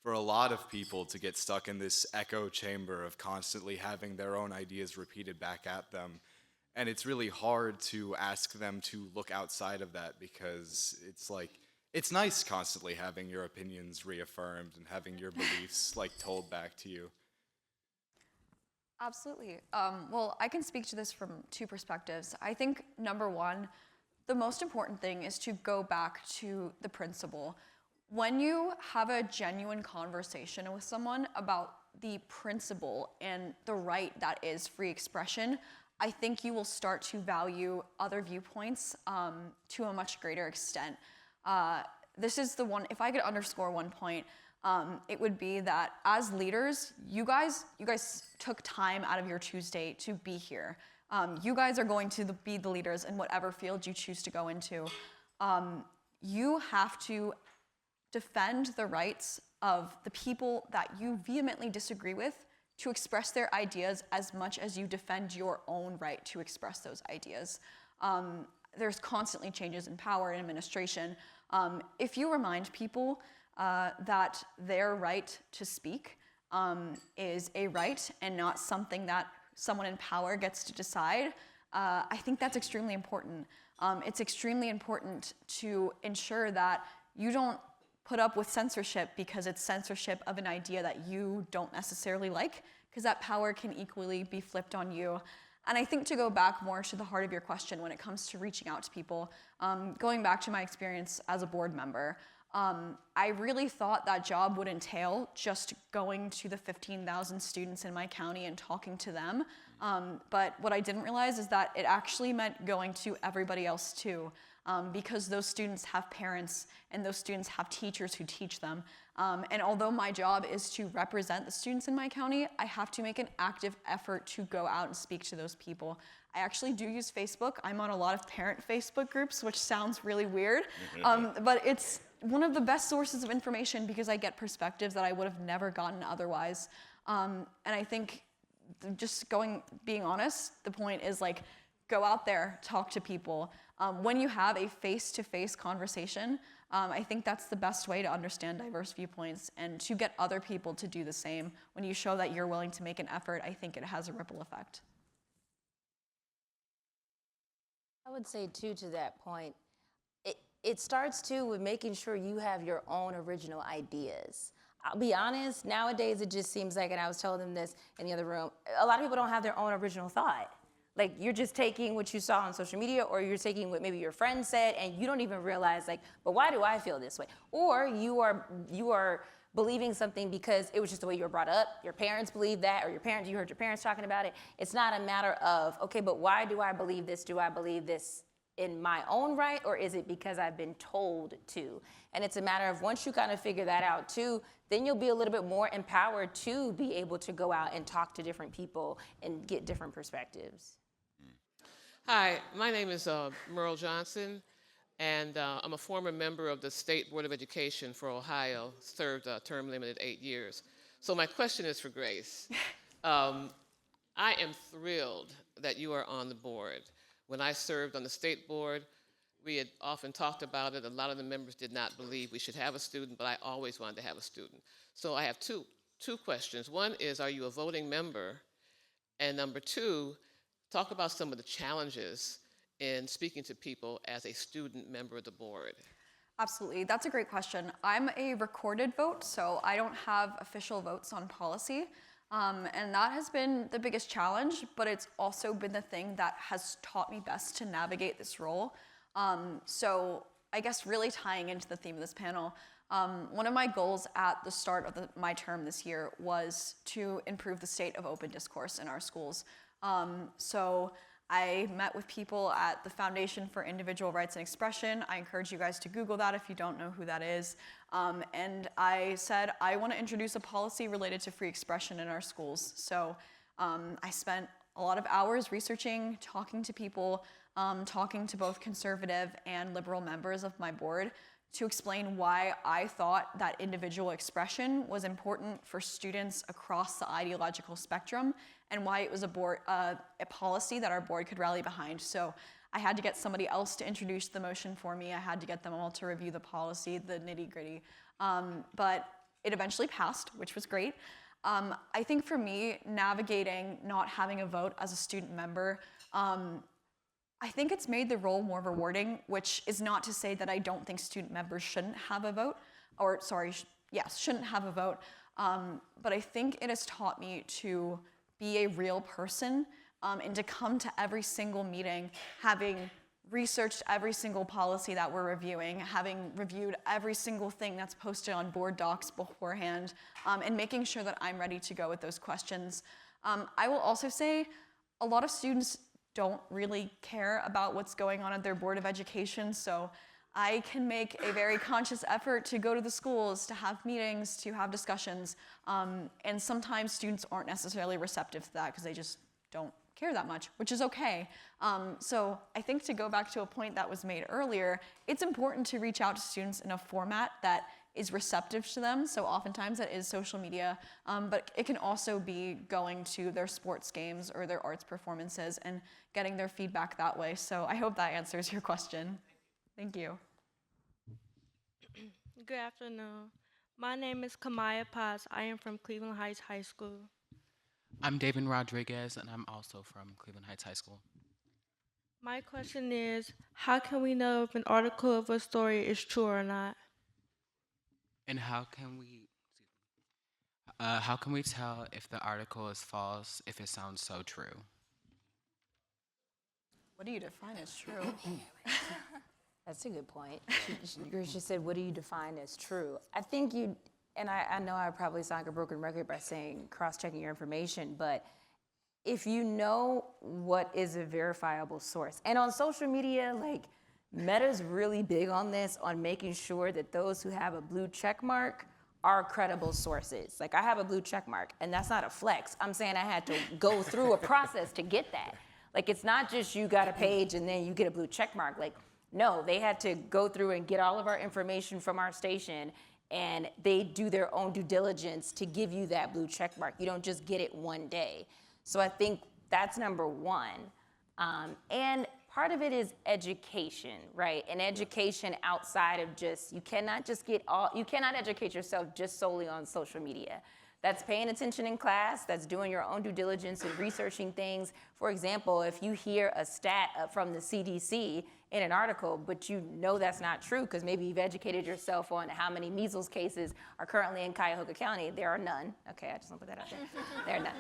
for a lot of people to get stuck in this echo chamber of constantly having their own ideas repeated back at them. And it's really hard to ask them to look outside of that, because it's like, it's nice constantly having your opinions reaffirmed and having your beliefs like told back to you. Absolutely. Well, I can speak to this from two perspectives. I think number one, the most important thing is to go back to the principle. When you have a genuine conversation with someone about the principle and the right that is free expression, I think you will start to value other viewpoints to a much greater extent. This is the one, if I could underscore one point, it would be that as leaders, you guys took time out of your Tuesday to be here. You guys are going to be the leaders in whatever field you choose to go into. You have to defend the rights of the people that you vehemently disagree with to express their ideas as much as you defend your own right to express those ideas. There's constantly changes in power and administration. If you remind people that their right to speak is a right and not something that someone in power gets to decide, I think that's extremely important. It's extremely important to ensure that you don't put up with censorship because it's censorship of an idea that you don't necessarily like, because that power can equally be flipped on you. And I think to go back more to the heart of your question when it comes to reaching out to people, going back to my experience as a board member, I really thought that job would entail just going to the 15,000 students in my county and talking to them. But what I didn't realize is that it actually meant going to everybody else too. Because those students have parents and those students have teachers who teach them. And although my job is to represent the students in my county, I have to make an active effort to go out and speak to those people. I actually do use Facebook. I'm on a lot of parent Facebook groups, which sounds really weird, but it's one of the best sources of information because I get perspectives that I would have never gotten otherwise. And I think just being honest, the point is like, go out there, talk to people. When you have a face-to-face conversation, I think that's the best way to understand diverse viewpoints and to get other people to do the same. When you show that you're willing to make an effort, I think it has a ripple effect. I would say too, to that point, it starts too with making sure you have your own original ideas. I'll be honest, nowadays it just seems like, and I was telling them this in the other room, a lot of people don't have their own original thought. Like, you're just taking what you saw on social media, or you're taking what maybe your friend said, and you don't even realize, like, but why do I feel this way? Or you are believing something because it was just the way you were brought up, your parents believe that, or you heard your parents talking about it. It's not a matter of, okay, but why do I believe this? Do I believe this in my own right, or is it because I've been told to? And it's a matter of, once you kind of figure that out too, then you'll be a little bit more empowered to be able to go out and talk to different people and get different perspectives. Hi, my name is Merle Johnson, and I'm a former member of the State Board of Education for Ohio, served term limited 8 years. So my question is for Grace. I am thrilled that you are on the board. When I served on the state board, we had often talked about it. A lot of the members did not believe we should have a student, but I always wanted to have a student. So I have two questions. One is, are you a voting member? And number two, talk about some of the challenges in speaking to people as a student member of the board. Absolutely, that's a great question. I'm a recorded vote, so I don't have official votes on policy. And that has been the biggest challenge, but it's also been the thing that has taught me best to navigate this role. So I guess really tying into the theme of this panel, one of my goals at the start of my term this year was to improve the state of open discourse in our schools. So I met with people at the Foundation for Individual Rights and Expression. I encourage you guys to Google that if you don't know who that is. And I said, I want to introduce a policy related to free expression in our schools. So I spent a lot of hours researching, talking to people, talking to both conservative and liberal members of my board to explain why I thought that individual expression was important for students across the ideological spectrum and why it was a policy that our board could rally behind. So I had to get somebody else to introduce the motion for me. I had to get them all to review the policy, the nitty-gritty. But it eventually passed, which was great. I think for me, navigating not having a vote as a student member, I think it's made the role more rewarding, which is not to say that I don't think student members shouldn't have a vote, or sorry, shouldn't have a vote. But I think it has taught me to be a real person and to come to every single meeting having researched every single policy that we're reviewing, having reviewed every single thing that's posted on board docs beforehand, and making sure that I'm ready to go with those questions. I will also say a lot of students don't really care about what's going on at their Board of Education, so I can make a very conscious effort to go to the schools, to have meetings, to have discussions, and sometimes students aren't necessarily receptive to that because they just don't care that much, which is okay. So I think to go back to a point that was made earlier, it's important to reach out to students in a format that is receptive to them. So oftentimes that is social media, but it can also be going to their sports games or their arts performances and getting their feedback that way. So I hope that answers your question. Thank you. Good afternoon. My name is Kamaya Paz. I am from Cleveland Heights High School. I'm David Rodriguez, and I'm also from Cleveland Heights High School. My question is, how can we know if an article of a story is true or not? And how can we tell if the article is false if it sounds so true? What do you define as true? That's a good point. She said, what do you define as true? I think and I know I probably sound like a broken record by saying cross-checking your information, but if you know what is a verifiable source, and on social media, like Meta's really big on this, on making sure that those who have a blue check mark are credible sources. Like I have a blue check mark, and that's not a flex. I'm saying I had to go through a process to get that. Like it's not just you got a page and then you get a blue check mark. Like no, they had to go through and get all of our information from our station, and they do their own due diligence to give you that blue check mark. You don't just get it one day. So I think that's number one. And part of it is education, right? And education outside of just, you cannot educate yourself just solely on social media. That's paying attention in class, that's doing your own due diligence and researching things. For example, if you hear a stat from the CDC in an article, but you know that's not true because maybe you've educated yourself on how many measles cases are currently in Cuyahoga County, there are none. Okay, I just want to put that out there. There are none.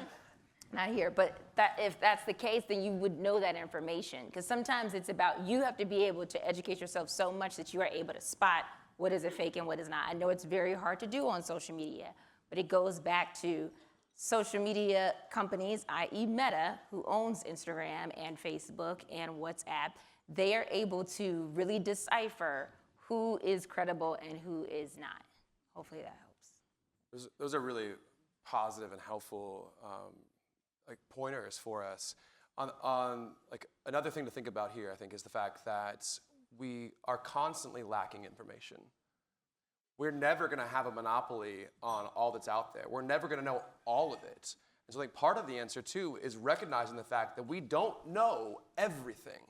Not here, but if that's the case, then you would know that information. Because sometimes it's about, you have to be able to educate yourself so much that you are able to spot what is a fake and what is not. I know it's very hard to do on social media, but it goes back to social media companies, i.e. Meta, who owns Instagram and Facebook and WhatsApp. They are able to really decipher who is credible and who is not. Hopefully that helps. Those are really positive and helpful pointers for us. On another thing to think about here, I think, is the fact that we are constantly lacking information. We're never going to have a monopoly on all that's out there. We're never going to know all of it. And so I think part of the answer, too, is recognizing the fact that we don't know everything.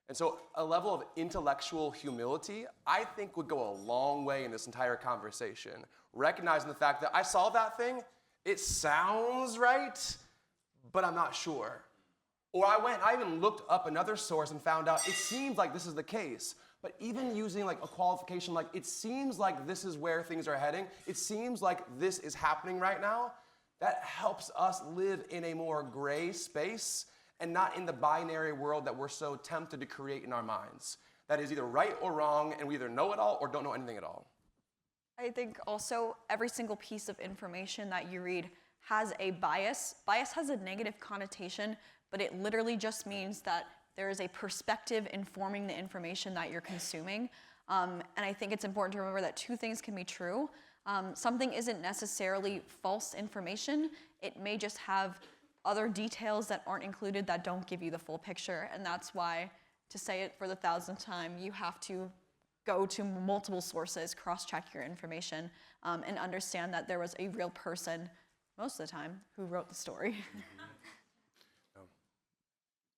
And so a level of intellectual humility, I think, would go a long way in this entire conversation. Recognizing the fact that I saw that thing, it sounds right, but I'm not sure. Or I even looked up another source and found out it seems like this is the case. But even using a qualification like it seems like this is where things are heading, it seems like this is happening right now, that helps us live in a more gray space and not in the binary world that we're so tempted to create in our minds. That is either right or wrong, and we either know it all or don't know anything at all. I think also every single piece of information that you read has a bias. Bias has a negative connotation, but it literally just means that there is a perspective informing the information that you're consuming. And I think it's important to remember that two things can be true. Something isn't necessarily false information. It may just have other details that aren't included that don't give you the full picture. And that's why to say it for the 1,000th time, you have to go to multiple sources, cross-check your information, and understand that there was a real person, most of the time, who wrote the story.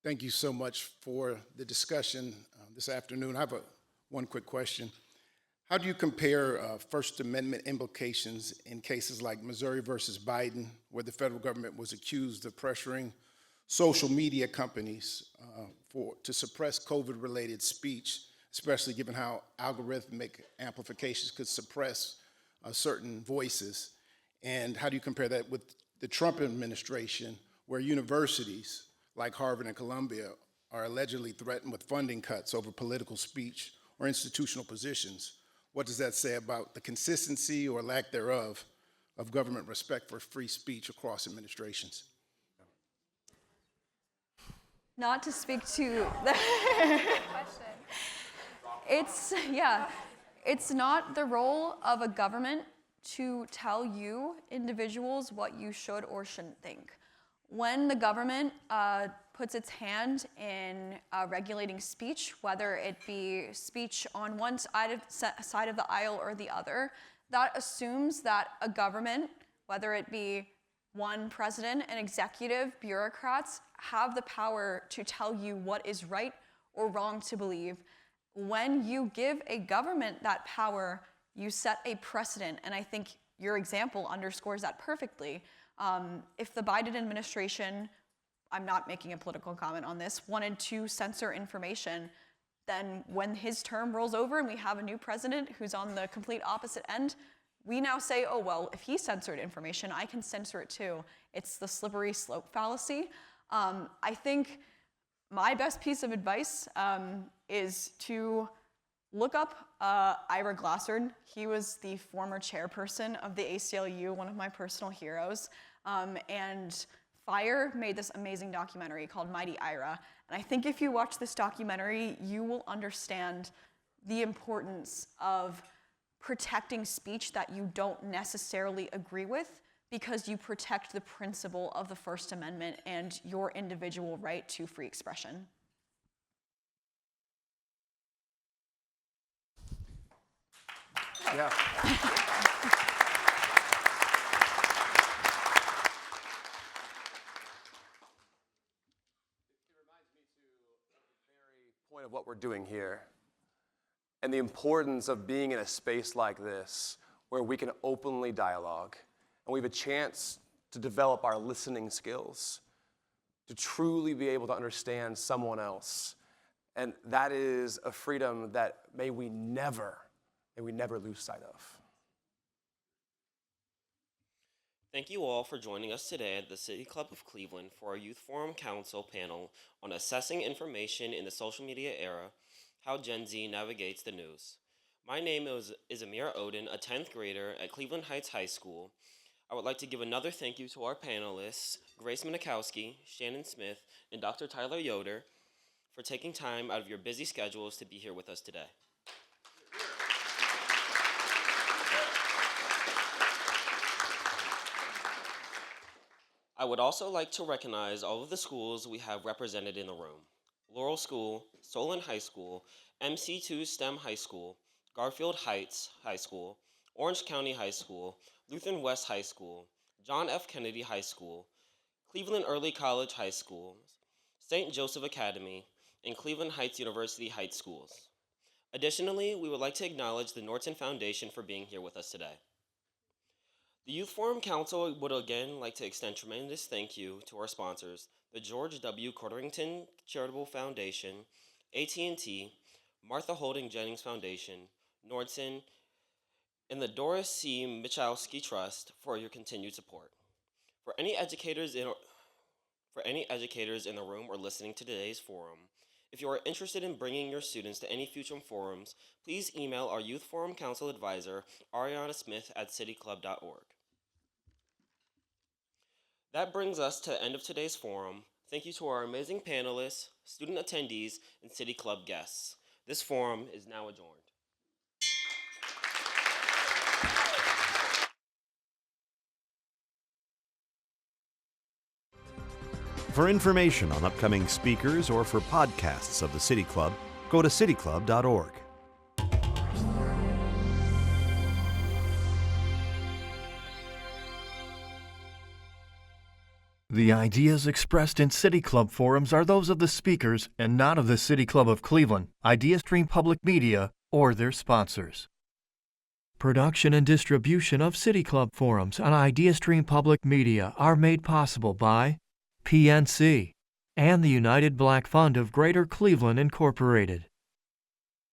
Thank you so much for the discussion this afternoon. I have one quick question. How do you compare First Amendment implications in cases like Missouri versus Biden, where the federal government was accused of pressuring social media companies to suppress COVID-related speech, especially given how algorithmic amplifications could suppress certain voices? And how do you compare that with the Trump administration, where universities like Harvard and Columbia are allegedly threatened with funding cuts over political speech or institutional positions? What does that say about the consistency or lack thereof of government respect for free speech across administrations? Not to speak to the it's not the role of a government to tell you individuals what you should or shouldn't think. When the government puts its hand in regulating speech, whether it be speech on one side of the aisle or the other, that assumes that a government, whether it be one president, an executive, bureaucrats, have the power to tell you what is right or wrong to believe. When you give a government that power, you set a precedent, and I think your example underscores that perfectly. If the Biden administration, I'm not making a political comment on this, wanted to censor information, then when his term rolls over and we have a new president who's on the complete opposite end, we now say, oh, well, if he censored information, I can censor it too. It's the slippery slope fallacy. I think my best piece of advice is to look up Ira Glassard. He was the former chairperson of the ACLU, one of my personal heroes. And Fire made this amazing documentary called Mighty Ira. And I think if you watch this documentary, you will understand the importance of protecting speech that you don't necessarily agree with, because you protect the principle of the First Amendment and your individual right to free expression. Yeah. Point of what we're doing here and the importance of being in a space like this where we can openly dialogue and we have a chance to develop our listening skills, to truly be able to understand someone else. And that is a freedom that may we never lose sight of. Thank you all for joining us today at the City Club of Cleveland for our Youth Forum Council panel on assessing information in the social media era, how Gen Z navigates the news. My name is Amir Odin, a 10th grader at Cleveland Heights High School. I would like to give another thank you to our panelists, Grace Minakowski, Shannon Smith, and Dr. Tyler Yoder, for taking time out of your busy schedules to be here with us today. I would also like to recognize all of the schools we have represented in the room. Laurel School, Solon High School, MC2 STEM High School, Garfield Heights High School, Orange County High School, Lutheran West High School, John F. Kennedy High School, Cleveland Early College High Schools, St. Joseph Academy, and Cleveland Heights University Heights Schools. Additionally, we would like to acknowledge the Norton Foundation for being here with us today. The Youth Forum Council would again like to extend tremendous thank you to our sponsors, the George W. Corrington Charitable Foundation, AT&T, Martha Holding Jennings Foundation, Nordson, and the Doris C. Michowski Trust for your continued support. For any educators in the room or listening to today's forum, if you are interested in bringing your students to any future forums, please email our Youth Forum Council advisor, Ariana Smith at cityclub.org. That brings us to the end of today's forum. Thank you to our amazing panelists, student attendees, and City Club guests. This forum is now adjourned. For information on upcoming speakers or for podcasts of the City Club, go to cityclub.org. The ideas expressed in City Club forums are those of the speakers and not of the City Club of Cleveland, IdeaStream Public Media, or their sponsors. Production and distribution of City Club forums on IdeaStream Public Media are made possible by PNC and the United Black Fund of Greater Cleveland, Incorporated.